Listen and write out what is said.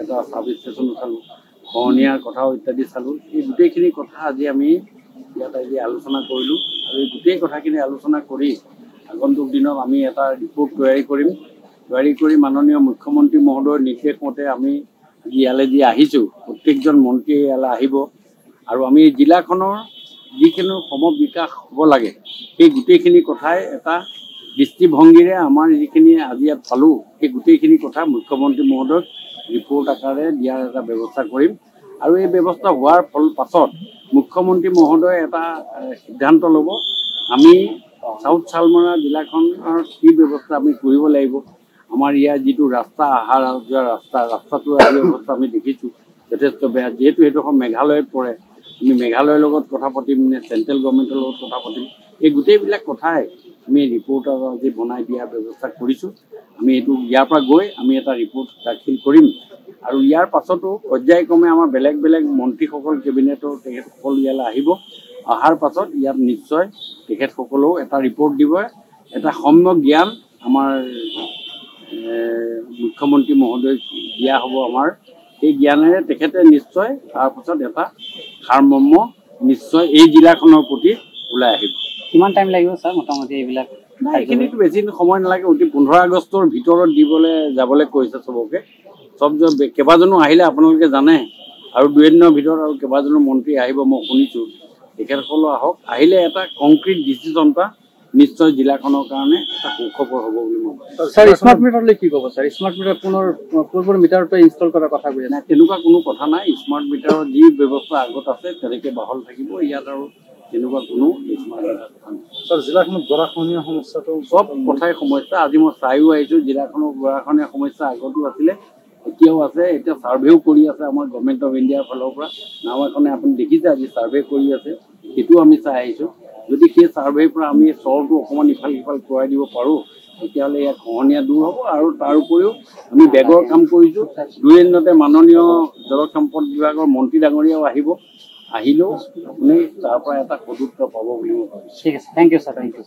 এটা sub station চালোঁ, খহনীয়াৰ কথাও ইত্যাদি চালোঁ। এই গোটেইখিনি কথা আজি আমি ইয়াত আজি আলোচনা কৰিলোঁ আৰু এই গোটেই কথাখিনি আলোচনা কৰি আগন্তুক দিনত আমি এটা ৰিপৰ্ট তৈয়াৰী কৰিম। তৈয়াৰী কৰি মাননীয় মুখ্যমন্ত্ৰী মহোদয়ৰ নিৰ্দেশ মতে আমি ইয়ালৈ যি আহিছোঁ, প্ৰত্যেকজন মন্ত্ৰী ইয়ালৈ আহিব আৰু আমি জিলাখনৰ যিখিনি সমবিকাশ হ'ব লাগে সেই গোটেইখিনি কথাই এটা দৃষ্টিভংগীৰে আমাৰ যিখিনি আজি ইয়াত পালোঁ সেই গোটেইখিনি কথা মুখ্যমন্ত্ৰী মহোদয়ক ৰিপৰ্ট আকাৰে দিয়াৰ এটা ব্যৱস্থা কৰিম। আৰু এই ব্যৱস্থা হোৱাৰ পাছত মুখ্যমন্ত্ৰী মহোদয়ে এটা সিদ্ধান্ত ল'ব, আমি চাউথ শালমৰা জিলাখনৰ কি ব্যৱস্থা আমি কৰিব লাগিব। আমাৰ ইয়াৰ যিটো ৰাস্তা অহা যোৱা ৰাস্তাটোৰ ব্যৱস্থা আমি দেখিছোঁ যথেষ্ট বেয়া। যিহেতু সেইটো মেঘালয়ত পৰে, আমি মেঘালয়ৰ লগত কথা পাতিম নে চেণ্ট্ৰেল গভৰ্ণমেণ্টৰ লগত কথা পাতিম, এই গোটেইবিলাক কথাই আমি ৰিপৰ্ট আজি বনাই দিয়াৰ ব্যৱস্থা কৰিছোঁ। আমি এইটো ইয়াৰ পৰা গৈ আমি এটা ৰিপৰ্ট দাখিল কৰিম আৰু ইয়াৰ পাছতো পৰ্যায়ক্ৰমে আমাৰ বেলেগ বেলেগ মন্ত্ৰীসকল কেবিনেটৰ তেখেতসকল ইয়ালৈ আহিব। অহাৰ পাছত ইয়াত নিশ্চয় তেখেতসকলেও এটা ৰিপৰ্ট দিব, এটা সম্যক জ্ঞান আমাৰ মুখ্যমন্ত্ৰী মহোদয়ক দিয়া হ'ব। আমাৰ এই জ্ঞানেৰে তেখেতে নিশ্চয় তাৰপাছত এটা সাৰমৰ্ম নিশ্চয় এই জিলাখনৰ প্ৰতি ওলাই আহিব। কিমান টাইম লাগিব ছাৰ মোটামুটি এইবিলাক? এইখিনিতো বেছি সময় নালাগে, অতি 15 আগষ্টৰ ভিতৰত যাবলৈ কৈছে চবকে। চব কেইবাজনো আহিলে আপোনালোকে জানে আৰু 2 দিনৰ ভিতৰত আৰু কেইবাজনো মন্ত্ৰী আহিব মই শুনিছোঁ। তেখেতসকলো আহক, আহিলে এটা কংক্ৰিট ডিচিশ্যন এটা নিশ্চয় জিলাখনৰ কাৰণে এটা সুখবৰ হ'ব বুলি মই ভাবোঁ। ছাৰ স্মাৰ্ট মিটাৰলৈ কি ক'ব ছাৰ? স্মাৰ্ট মিটাৰ পূৰ্বৰ মিটাৰটো ইনষ্টল কৰাৰ কথা কৈ আছে। তেনেকুৱা কোনো কথা নাই। স্মাৰ্ট মিটাৰৰ যি ব্যৱস্থা আগত আছে তেনেকৈ বাহল থাকিব। ইয়াত আৰু তেনেকুৱা কোনো স্মাৰ্ট মিটাৰ কথা নাই। ছাৰ জিলাখনত গৰাখহনীয়া সমস্যাটো চব কথাই সমস্যা। আজি মই চাইও আহিছোঁ জিলাখনৰ গৰাখহনীয়া সমস্যা আগতো আছিলে, এতিয়াও আছে। এতিয়া ছাৰ্ভেও কৰি আছে আমাৰ গভৰ্ণমেণ্ট অফ ইণ্ডিয়াৰ ফালৰ পৰা। নাও এখনে আপুনি দেখিছে আজি ছাৰ্ভে কৰি আছে, সেইটোও আমি চাই আহিছোঁ। যদি সেই ছাৰ্ভেৰ পৰা আমি চৰটো অকণমান ইফাল সিফাল কৰাই দিব পাৰোঁ তেতিয়াহ'লে ইয়াত খহনীয়া দূৰ হ'ব। আৰু তাৰ উপৰিও আমি বেগৰ কাম কৰিছোঁ। 2 দিনতে মাননীয় জলসম্পদ বিভাগৰ মন্ত্ৰী ডাঙৰীয়াও আহিব। আহিলেও আপুনি তাৰ পৰা এটা সদুত্তৰ পাব বুলি মই ভাবিছোঁ। ঠিক আছে, thank you sir, thank U.